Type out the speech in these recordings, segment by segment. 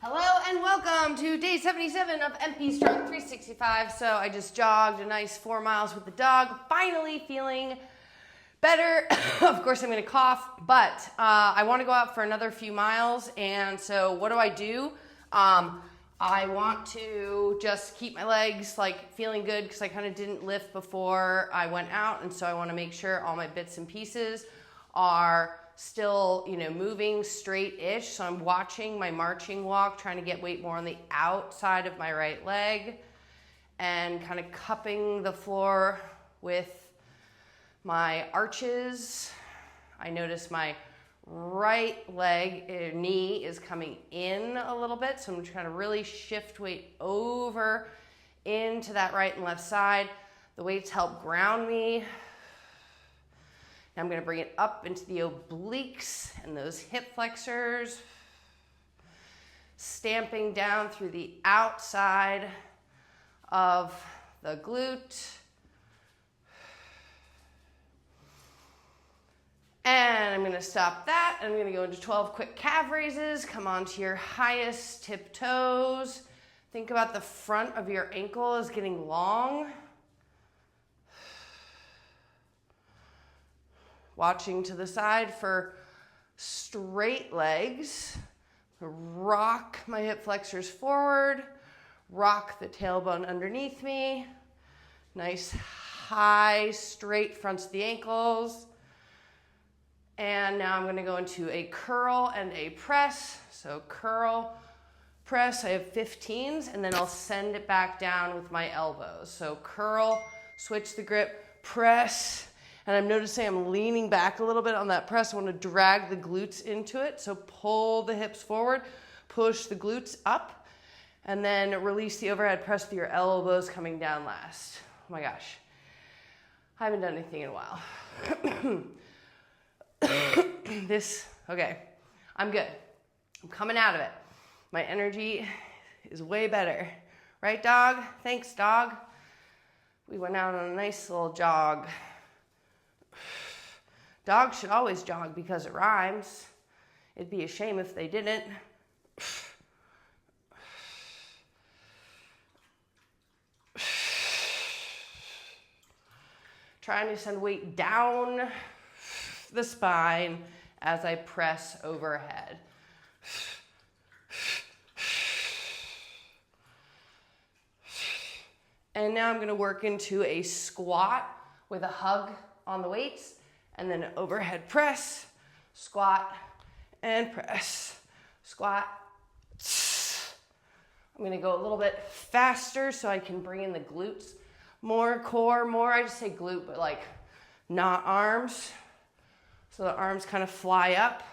Hello and welcome to day 77 of MP Strong 365. So I just jogged a nice 4 miles with the dog, finally feeling better. Of course I'm gonna cough, but I wanna go out for another few miles. And so what do? I want to just keep my legs like feeling good because I kind of didn't lift before I went out. And so I wanna make sure all my bits and pieces are still, moving straight-ish. So I'm watching my marching walk, trying to get weight more on the outside of my right leg and kind of cupping the floor with my arches. I notice my right leg, knee is coming in a little bit. So I'm trying to really shift weight over into that right and left side. The weights help ground me. I'm going to bring it up into the obliques and those hip flexors, stamping down through the outside of the glute. And I'm going to stop that. I'm going to go into 12 quick calf raises. Come onto your highest tip toes. Think about the front of your ankle is getting long. Watching to the side for straight legs. Rock my hip flexors forward. Rock the tailbone underneath me. Nice high straight fronts of the ankles. And now I'm going to go into a curl and a press. So curl, press, I have 15s, and then I'll send it back down with my elbows. So curl, switch the grip, press. And I'm noticing I'm leaning back a little bit on that press. I want to drag the glutes into it. So pull the hips forward, push the glutes up, and then release the overhead press with your elbows coming down last. Oh my gosh. I haven't done anything in a while. Okay, I'm good. I'm coming out of it. My energy is way better. Right, dog? Thanks, dog. We went out on a nice little jog. Dogs should always jog because it rhymes. It'd be a shame if they didn't. Trying to send weight down the spine as I press overhead. And now I'm going to work into a squat with a hug on the weights, and then an overhead press, squat, and press, squat. I'm going to go a little bit faster so I can bring in the glutes, more core, more, I just say glute, but like not arms. So the arms kind of fly up.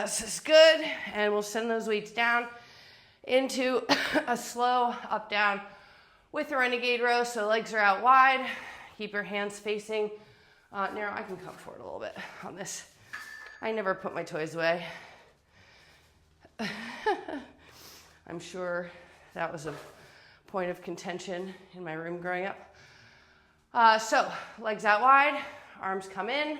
This is good, and we'll send those weights down into a slow up down with a renegade row. So legs are out wide. Keep your hands facing narrow. I can come forward a little bit on this. I never put my toys away. I'm sure that was a point of contention in my room growing up. So legs out wide, arms come in.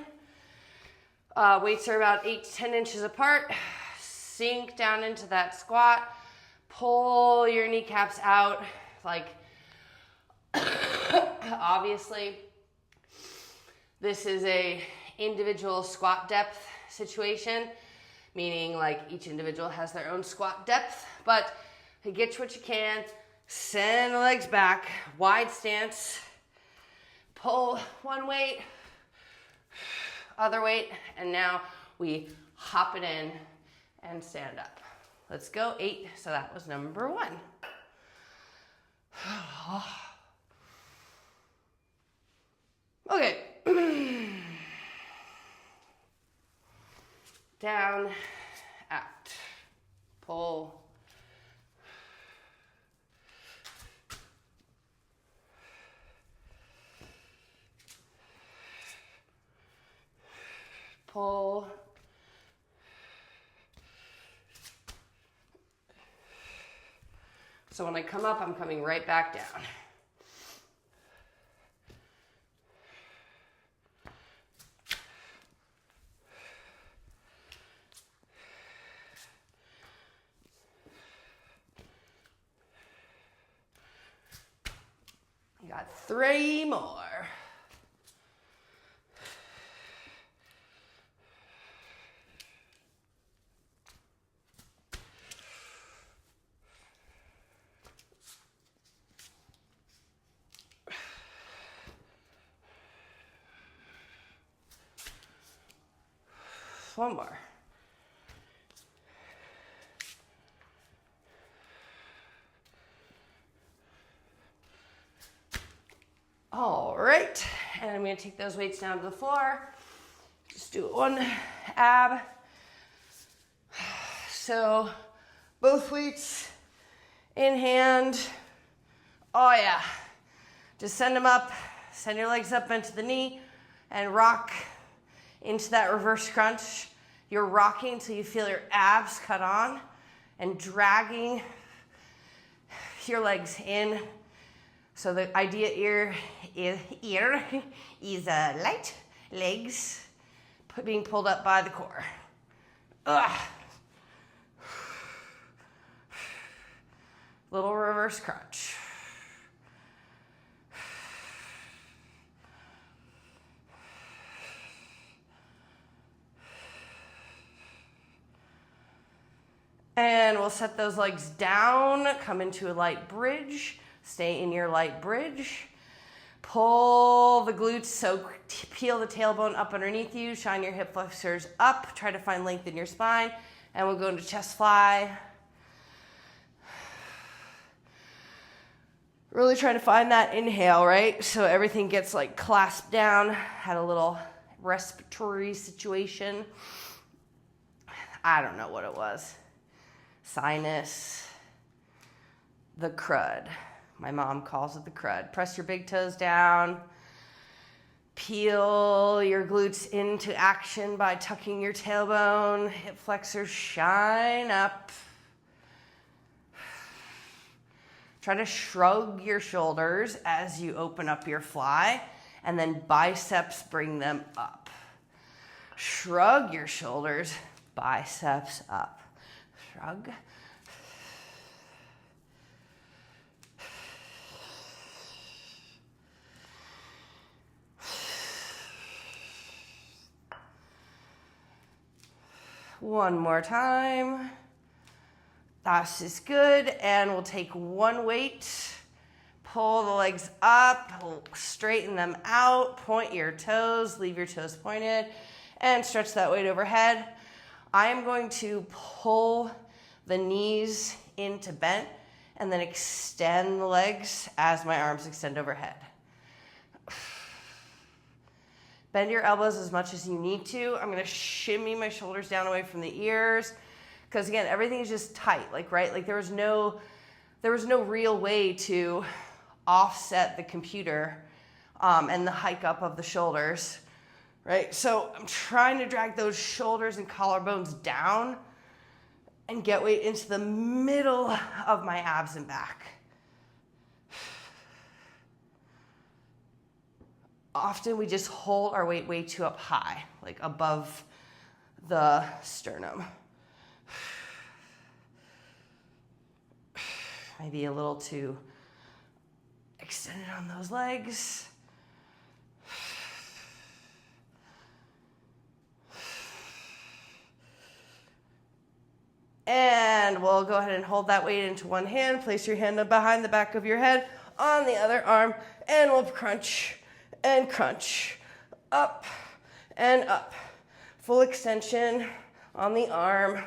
Weights are about 8 to 10 inches apart. Sink down into that squat. Pull your kneecaps out. Like, obviously, this is a individual squat depth situation, meaning like each individual has their own squat depth, but get what you can. Send the legs back, wide stance. Pull one weight, other weight, and now we hop it in and stand up. Let's go, 8. So that was number 1. Okay. Down, out, pull. Pull. So when I come up, I'm coming right back down. Got 3 more. One more. All right, and I'm gonna take those weights down to the floor. Just do one ab. So both weights in hand. Oh yeah. Just send them up, send your legs up into the knee and rock into that reverse crunch. You're rocking until you feel your abs cut on and dragging your legs in. So the idea here is light legs being pulled up by the core. Ugh. Little reverse crunch. And we'll set those legs down, come into a light bridge, stay in your light bridge. Pull the glutes, so peel the tailbone up underneath you, shine your hip flexors up, try to find length in your spine, and we'll go into chest fly. Really try to find that inhale, right? So everything gets like clasped down, had a little respiratory situation. I don't know what it was. Sinus, the crud. My mom calls it the crud. Press your big toes down. Peel your glutes into action by tucking your tailbone. Hip flexors shine up. Try to shrug your shoulders as you open up your fly, and then biceps bring them up. Shrug your shoulders, biceps up. Shrug. One more time. This is good, and we'll take one weight, pull the legs up, straighten them out, point your toes, leave your toes pointed, and stretch that weight overhead. I am going to pull the knees into bent and then extend the legs as my arms extend overhead. Bend your elbows as much as you need to. I'm gonna shimmy my shoulders down away from the ears, because again, everything is just tight, right? There was no real way to offset the computer and the hike up of the shoulders, right? So I'm trying to drag those shoulders and collarbones down and get weight into the middle of my abs and back. Often we just hold our weight way too up high, like above the sternum. Maybe a little too extended on those legs. And we'll go ahead and hold that weight into one hand. Place your hand behind the back of your head on the other arm, and we'll crunch and crunch, up and up. Full extension on the arm.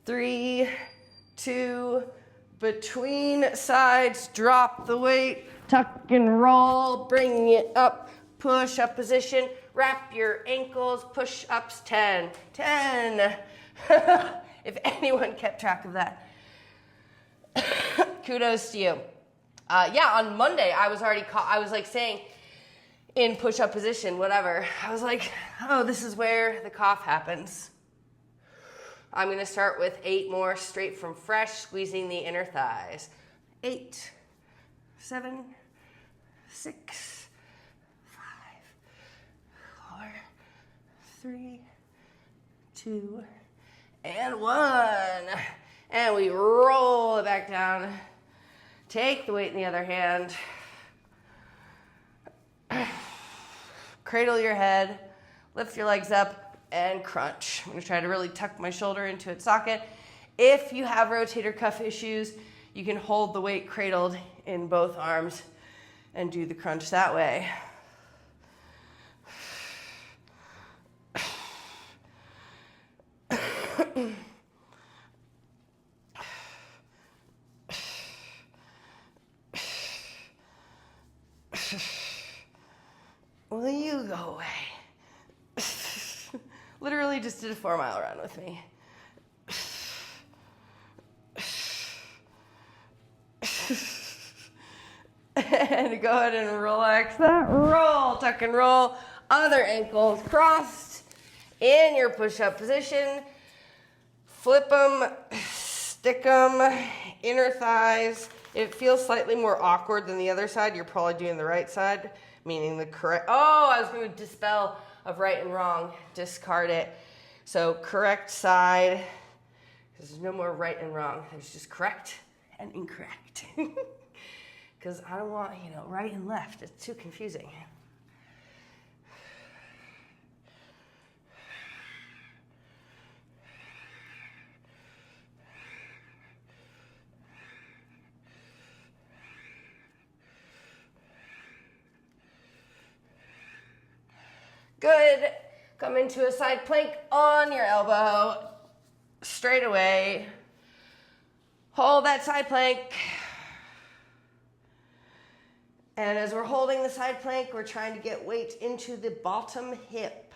Three, two, between sides, drop the weight, tuck and roll, bring it up, push up position, wrap your ankles, push ups, 10, if anyone kept track of that. Kudos to you. Yeah, on Monday, I was already I was like saying in push-up position, whatever. I was like, oh, this is where the cough happens. I'm going to start with 8 more straight from fresh, squeezing the inner thighs. 8, 7, 6, 5, 4, 3, 2, and 1. And we roll it back down. Take the weight in the other hand. Cradle your head, lift your legs up, and crunch. I'm gonna try to really tuck my shoulder into its socket. If you have rotator cuff issues, you can hold the weight cradled in both arms and do the crunch that way. Will you go away? Literally just did a 4-mile run with me. And go ahead and relax that. Roll, tuck and roll. Other ankles crossed in your push-up position. Flip them, stick them, inner thighs. If it feels slightly more awkward than the other side, you're probably doing the right side, meaning the correct. Oh, I was going to dispel of right and wrong. Discard it. So correct side, because there's no more right and wrong. There's just correct and incorrect. Because I don't want, right and left. It's too confusing. Good. Come into a side plank on your elbow. Straight away. Hold that side plank. And as we're holding the side plank, we're trying to get weight into the bottom hip.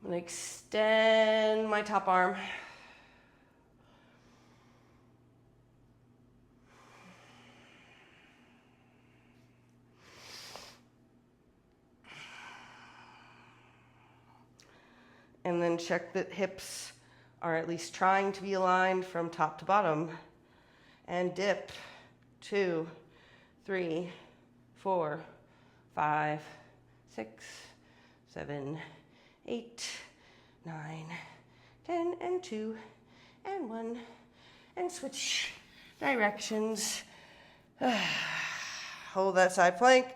I'm going to extend my top arm. And then check that hips are at least trying to be aligned from top to bottom. And dip. 2, 3, 4, 5, 6, 7, 8, 9, 10, and 2, and 1, and switch directions. Hold that side plank.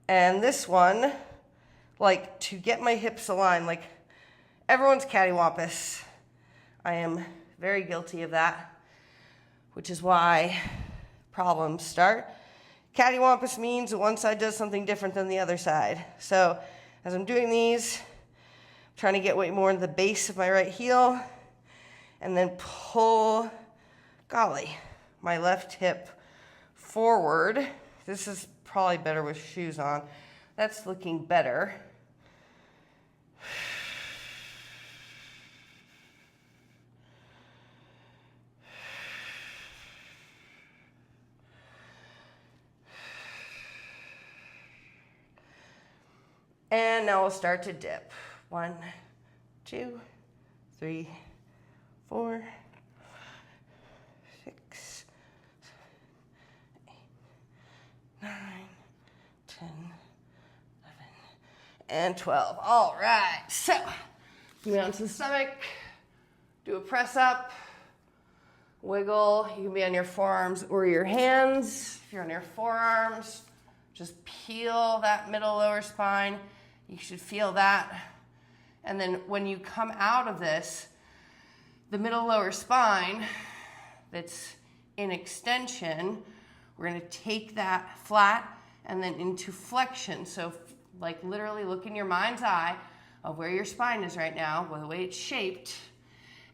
And this one, to get my hips aligned, everyone's cattywampus. I am very guilty of that, which is why problems start. Cattywampus means that one side does something different than the other side. So as I'm doing these, I'm trying to get weight more in the base of my right heel, and then pull, my left hip forward. This is probably better with shoes on. That's looking better. And now we'll start to dip. 1, 2, 3, 4, 6, 7, 8, 9, 10, 11, and 12. All right, so move on to the stomach, do a press up, wiggle. You can be on your forearms or your hands. If you're on your forearms, just peel that middle lower spine. You should feel that. And then when you come out of this, the middle lower spine that's in extension, we're going to take that flat and then into flexion. So literally look in your mind's eye of where your spine is right now, the way it's shaped,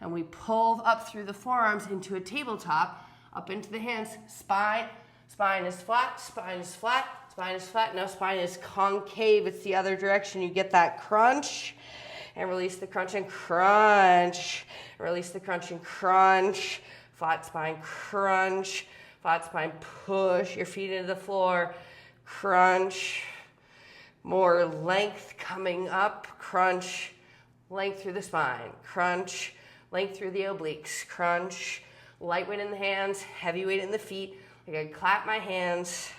and we pull up through the forearms into a tabletop up into the hands, spine. Spine is flat, spine is flat, spine is flat. Now spine is concave. It's the other direction. You get that crunch and release the crunch and crunch. Release the crunch and crunch. Flat spine, crunch. Flat spine, push your feet into the floor. Crunch. More length coming up. Crunch. Length through the spine. Crunch. Length through the obliques. Crunch. Light weight in the hands, heavy weight in the feet. I gotta clap my hands.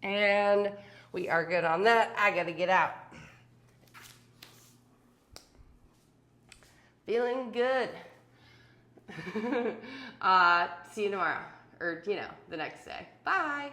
And we are good on that. I gotta get out. Feeling good. See you tomorrow, or the next day. Bye.